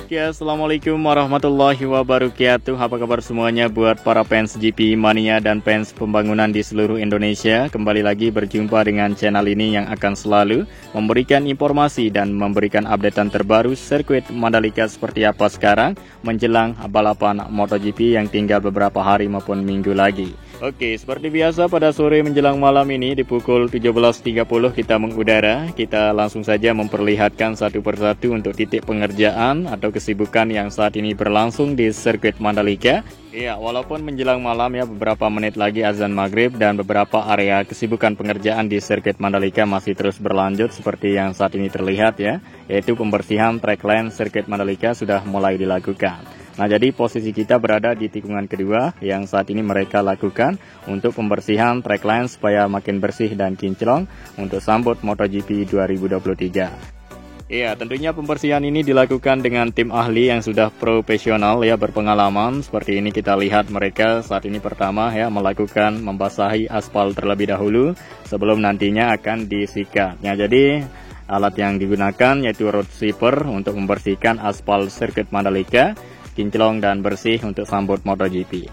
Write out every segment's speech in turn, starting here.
Oke, assalamualaikum warahmatullahi wabarakatuh. Apa kabar semuanya buat para fans GP Mania dan fans pembangunan di seluruh Indonesia. Kembali lagi berjumpa dengan channel ini yang akan selalu memberikan informasi dan memberikan updatean terbaru sirkuit Mandalika seperti apa sekarang menjelang balapan MotoGP yang tinggal beberapa hari maupun minggu lagi. Oke, seperti biasa pada sore menjelang malam ini di pukul 17.30 kita mengudara. Kita langsung saja memperlihatkan satu persatu untuk titik pengerjaan atau kesibukan yang saat ini berlangsung di sirkuit Mandalika. Ya, walaupun menjelang malam ya, beberapa menit lagi azan maghrib dan beberapa area kesibukan pengerjaan di sirkuit Mandalika masih terus berlanjut seperti yang saat ini terlihat ya, yaitu pembersihan trackline sirkuit Mandalika sudah mulai dilakukan. Nah, jadi posisi kita berada di tikungan kedua yang saat ini mereka lakukan untuk pembersihan trackline supaya makin bersih dan kinclong untuk sambut MotoGP 2023. Iya, tentunya pembersihan ini dilakukan dengan tim ahli yang sudah profesional ya, berpengalaman. Seperti ini kita lihat mereka saat ini pertama ya melakukan membasahi aspal terlebih dahulu sebelum nantinya akan disikat. Ya, jadi alat yang digunakan yaitu road sweeper untuk membersihkan aspal sirkuit Mandalika kinclong dan bersih untuk sambut MotoGP.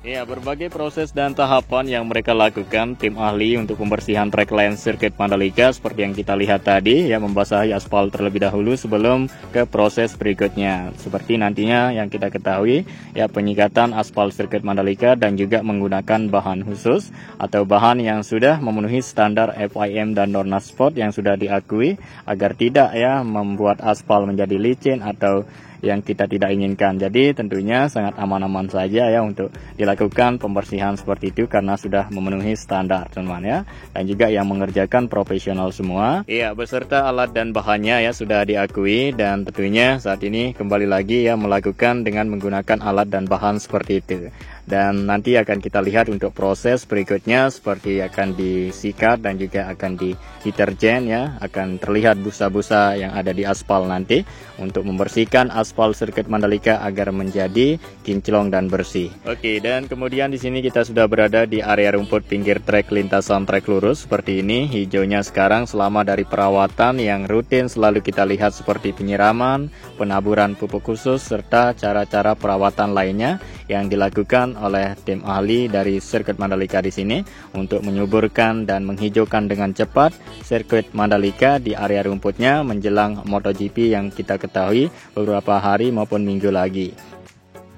Ya, berbagai proses dan tahapan yang mereka lakukan tim ahli untuk pembersihan trackline sirkuit Mandalika seperti yang kita lihat tadi ya, membasahi aspal terlebih dahulu sebelum ke proses berikutnya. Seperti nantinya yang kita ketahui ya, penyikatan aspal sirkuit Mandalika dan juga menggunakan bahan khusus atau bahan yang sudah memenuhi standar FIM dan Dorna Sport yang sudah diakui agar tidak ya membuat aspal menjadi licin atau yang kita tidak inginkan. Jadi tentunya sangat aman-aman saja ya untuk dilakukan pembersihan seperti itu karena sudah memenuhi standar teman-teman ya, dan juga yang mengerjakan profesional semua. Iya, beserta alat dan bahannya ya sudah diakui, dan tentunya saat ini kembali lagi ya melakukan dengan menggunakan alat dan bahan seperti itu. Dan nanti akan kita lihat untuk proses berikutnya seperti akan disikat dan juga akan deterjen ya, akan terlihat busa-busa yang ada di aspal nanti untuk membersihkan aspal sirkuit Mandalika agar menjadi kinclong dan bersih. Oke, dan kemudian di sini kita sudah berada di area rumput pinggir trek lintasan trek lurus seperti ini. Hijaunya sekarang selama dari perawatan yang rutin selalu kita lihat seperti penyiraman, penaburan pupuk khusus serta cara-cara perawatan lainnya yang dilakukan oleh tim ahli dari sirkuit Mandalika di sini untuk menyuburkan dan menghijaukan dengan cepat sirkuit Mandalika di area rumputnya menjelang MotoGP yang kita ketahui beberapa hari maupun minggu lagi.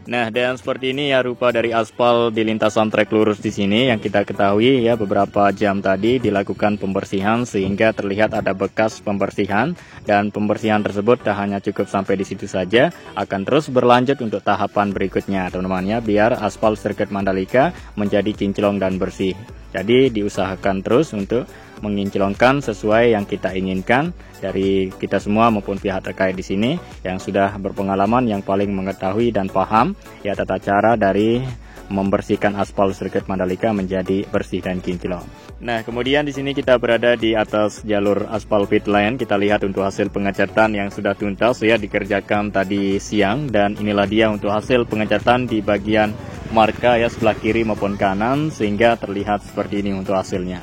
Nah, dan seperti ini ya rupa dari aspal di lintasan trek lurus di sini yang kita ketahui ya, beberapa jam tadi dilakukan pembersihan sehingga terlihat ada bekas pembersihan, dan pembersihan tersebut tak hanya cukup sampai di situ saja, akan terus berlanjut untuk tahapan berikutnya teman-teman ya, biar aspal sirkuit Mandalika menjadi kinclong dan bersih. Jadi diusahakan terus untuk menginclongkan sesuai yang kita inginkan dari kita semua maupun pihak terkait di sini yang sudah berpengalaman, yang paling mengetahui dan paham ya tata cara dari membersihkan aspal sirkuit Mandalika menjadi bersih dan kinclong. Nah, kemudian di sini kita berada di atas jalur aspal pit lane. Kita lihat untuk hasil pengecatan yang sudah tuntas ya, dikerjakan tadi siang, dan inilah dia untuk hasil pengecatan di bagian marka ya, sebelah kiri maupun kanan, sehingga terlihat seperti ini untuk hasilnya.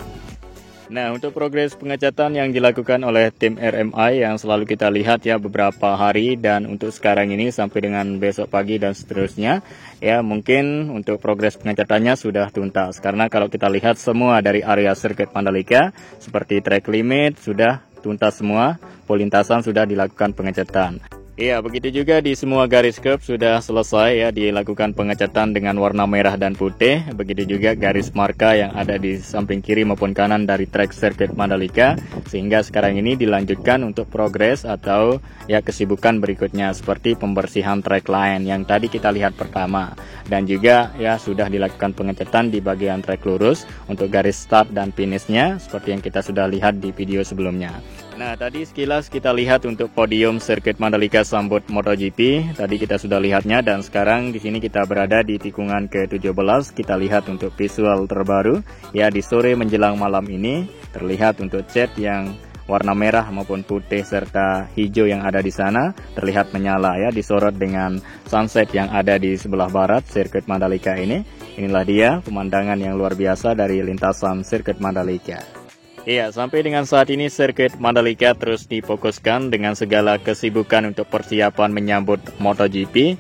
Nah, untuk progres pengecatan yang dilakukan oleh tim RMI yang selalu kita lihat ya beberapa hari, dan untuk sekarang ini sampai dengan besok pagi dan seterusnya ya, mungkin untuk progres pengecatannya sudah tuntas karena kalau kita lihat semua dari area sirkuit Mandalika seperti track limit sudah tuntas semua, polintasan sudah dilakukan pengecatan. Iya, begitu juga di semua garis curb sudah selesai ya dilakukan pengecatan dengan warna merah dan putih. Begitu juga garis marka yang ada di samping kiri maupun kanan dari trek sirkuit Mandalika, sehingga sekarang ini dilanjutkan untuk progres atau ya kesibukan berikutnya seperti pembersihan track line yang tadi kita lihat pertama, dan juga ya sudah dilakukan pengecatan di bagian trek lurus untuk garis start dan finishnya seperti yang kita sudah lihat di video sebelumnya. Nah, tadi sekilas kita lihat untuk podium sirkuit Mandalika sambut MotoGP. Tadi kita sudah lihatnya, dan sekarang di sini kita berada di tikungan ke-17. Kita lihat untuk visual terbaru ya di sore menjelang malam ini. Terlihat untuk cat yang warna merah maupun putih serta hijau yang ada di sana terlihat menyala ya, disorot dengan sunset yang ada di sebelah barat sirkuit Mandalika ini. Inilah dia pemandangan yang luar biasa dari lintasan sirkuit Mandalika. Iya, sampai dengan saat ini sirkuit Mandalika terus difokuskan dengan segala kesibukan untuk persiapan menyambut MotoGP.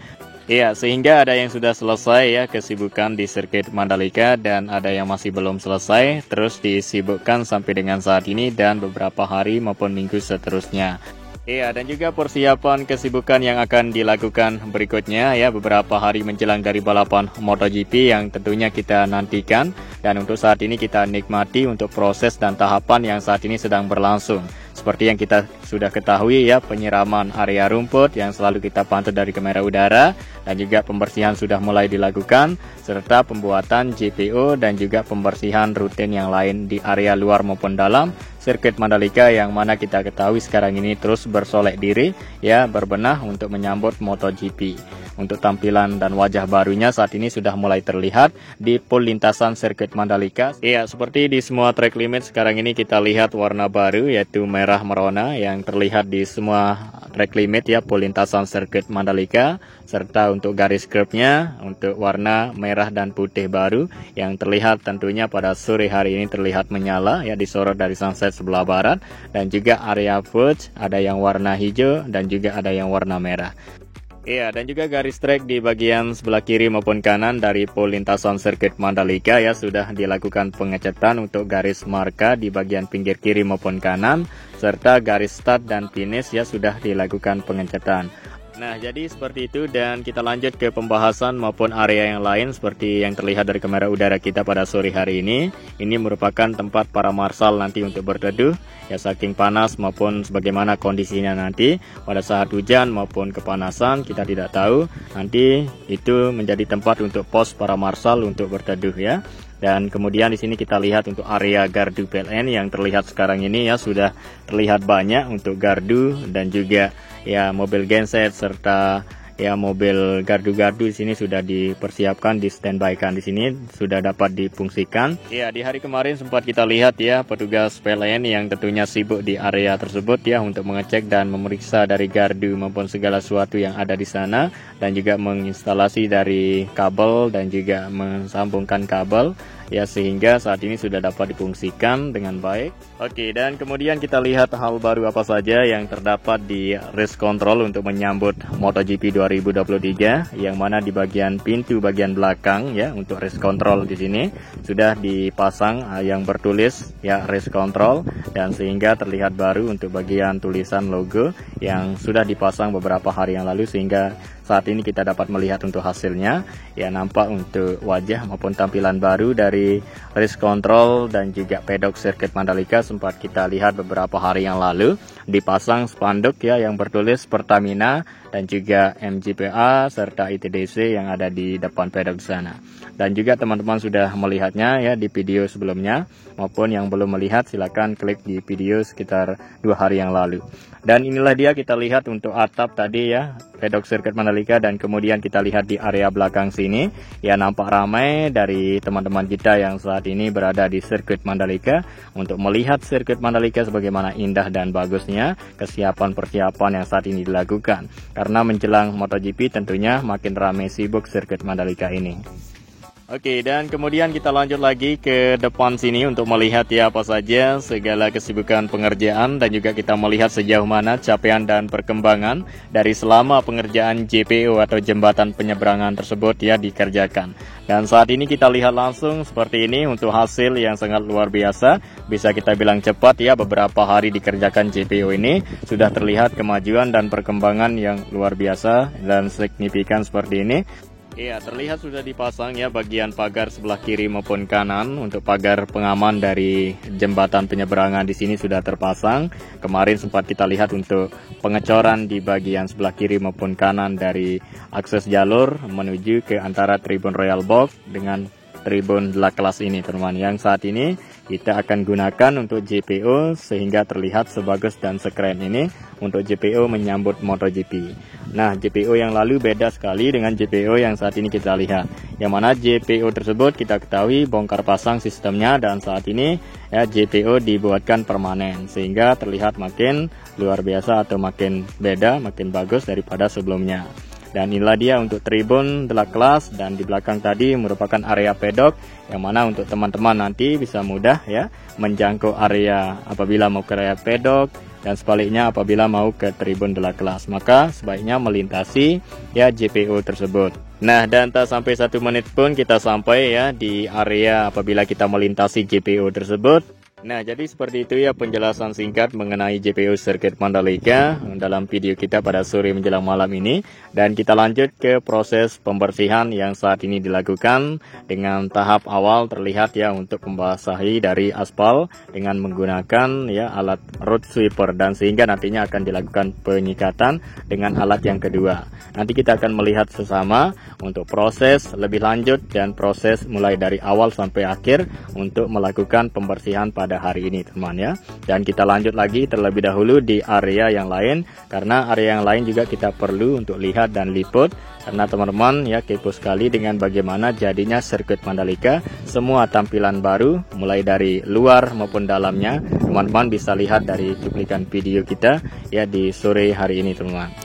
Iya, sehingga ada yang sudah selesai ya kesibukan di sirkuit Mandalika dan ada yang masih belum selesai, terus disibukkan sampai dengan saat ini dan beberapa hari maupun minggu seterusnya. Iya, dan juga persiapan kesibukan yang akan dilakukan berikutnya ya beberapa hari menjelang dari balapan MotoGP yang tentunya kita nantikan. Dan untuk saat ini kita nikmati untuk proses dan tahapan yang saat ini sedang berlangsung. Seperti yang kita sudah ketahui ya, penyiraman area rumput yang selalu kita pantau dari kamera udara, dan juga pembersihan sudah mulai dilakukan, serta pembuatan JPO dan juga pembersihan rutin yang lain di area luar maupun dalam sirkuit Mandalika yang mana kita ketahui sekarang ini terus bersolek diri ya berbenah untuk menyambut MotoGP. Untuk tampilan dan wajah barunya saat ini sudah mulai terlihat di pool lintasan sirkuit Mandalika. Ya, seperti di semua track limit sekarang ini kita lihat warna baru yaitu merah merona yang terlihat di semua track limit ya pool lintasan sirkuit Mandalika, serta untuk garis curve-nya untuk warna merah dan putih baru yang terlihat tentunya pada sore hari ini terlihat menyala ya disorot dari sunset sebelah barat, dan juga area fudge ada yang warna hijau dan juga ada yang warna merah. Iya, dan juga garis trek di bagian sebelah kiri maupun kanan dari pool lintasan sirkuit Mandalika ya sudah dilakukan pengecetan untuk garis marka di bagian pinggir kiri maupun kanan, serta garis start dan finish ya sudah dilakukan pengecetan. Nah, jadi seperti itu, dan kita lanjut ke pembahasan maupun area yang lain seperti yang terlihat dari kamera udara kita pada sore hari ini. Ini merupakan tempat para marshal nanti untuk berteduh ya, saking panas maupun sebagaimana kondisinya nanti pada saat hujan maupun kepanasan kita tidak tahu. Nanti itu menjadi tempat untuk pos para marshal untuk berteduh ya. Dan kemudian di sini kita lihat untuk area gardu PLN yang terlihat sekarang ini ya sudah terlihat banyak untuk gardu dan juga ya mobil genset serta ya mobil gardu-gardu di sini sudah dipersiapkan, di standby kan di sini sudah dapat difungsikan. Ya, di hari kemarin sempat kita lihat ya petugas PLN yang tentunya sibuk di area tersebut ya untuk mengecek dan memeriksa dari gardu maupun segala sesuatu yang ada di sana, dan juga menginstalasi dari kabel dan juga mensambungkan kabel ya sehingga saat ini sudah dapat difungsikan dengan baik. Oke, dan kemudian kita lihat hal baru apa saja yang terdapat di race control untuk menyambut MotoGP 2023, yang mana di bagian pintu bagian belakang ya untuk race control di sini sudah dipasang yang bertulis ya race control, dan sehingga terlihat baru untuk bagian tulisan logo yang sudah dipasang beberapa hari yang lalu, sehingga saat ini kita dapat melihat untuk hasilnya ya, nampak untuk wajah maupun tampilan baru dari race control dan juga pedok sirkuit Mandalika. Sempat kita lihat beberapa hari yang lalu dipasang spanduk ya yang bertulis Pertamina dan juga MGPA serta ITDC yang ada di depan pedok di sana. Dan juga teman-teman sudah melihatnya ya di video sebelumnya, maupun yang belum melihat silakan klik di video sekitar 2 hari yang lalu. Dan inilah dia kita lihat untuk atap tadi ya pedok sirkuit Mandalika, dan kemudian kita lihat di area belakang sini ya nampak ramai dari teman-teman kita yang saat ini berada di sirkuit Mandalika untuk melihat sirkuit Mandalika sebagaimana indah dan bagusnya kesiapan persiapan yang saat ini dilakukan. Karena menjelang MotoGP tentunya makin ramai sibuk sirkuit Mandalika ini. Oke, dan kemudian kita lanjut lagi ke depan sini untuk melihat ya apa saja segala kesibukan pengerjaan, dan juga kita melihat sejauh mana capaian dan perkembangan dari selama pengerjaan JPO atau jembatan penyeberangan tersebut ya dikerjakan. Dan saat ini kita lihat langsung seperti ini untuk hasil yang sangat luar biasa, bisa kita bilang cepat ya, beberapa hari dikerjakan JPO ini sudah terlihat kemajuan dan perkembangan yang luar biasa dan signifikan seperti ini. Iya, terlihat sudah dipasang ya bagian pagar sebelah kiri maupun kanan. Untuk pagar pengaman dari jembatan penyeberangan di sini sudah terpasang. Kemarin sempat kita lihat untuk pengecoran di bagian sebelah kiri maupun kanan dari akses jalur menuju ke antara Tribun Royal Box dengan Tribun La Kelas ini, teman-teman, yang saat ini kita akan gunakan untuk JPO sehingga terlihat sebagus dan sekeren ini untuk JPO menyambut MotoGP. Nah, JPO yang lalu beda sekali dengan JPO yang saat ini kita lihat, yang mana JPO tersebut kita ketahui bongkar pasang sistemnya, dan saat ini ya JPO dibuatkan permanen sehingga terlihat makin luar biasa atau makin beda, makin bagus daripada sebelumnya. Dan inilah dia untuk tribun The Class, dan di belakang tadi merupakan area pedok yang mana untuk teman-teman nanti bisa mudah ya menjangkau area apabila mau ke area pedok, dan sebaliknya apabila mau ke tribun The Class, maka sebaiknya melintasi ya JPO tersebut. Nah, dan tak sampai 1 menit pun kita sampai ya di area apabila kita melintasi JPO tersebut. Nah, jadi seperti itu ya penjelasan singkat mengenai JPO Sirkuit Mandalika dalam video kita pada sore menjelang malam ini. Dan kita lanjut ke proses pembersihan yang saat ini dilakukan dengan tahap awal terlihat ya untuk membasahi dari aspal dengan menggunakan ya alat road sweeper, dan sehingga nantinya akan dilakukan penyikatan dengan alat yang kedua. Nanti kita akan melihat sesama untuk proses lebih lanjut dan proses mulai dari awal sampai akhir untuk melakukan pembersihan pada hari ini teman ya. Dan kita lanjut lagi terlebih dahulu di area yang lain, karena area yang lain juga kita perlu untuk lihat dan liput, karena teman-teman ya kepo sekali dengan bagaimana jadinya sirkuit Mandalika. Semua tampilan baru mulai dari luar maupun dalamnya teman-teman bisa lihat dari cuplikan video kita ya di sore hari ini teman-teman.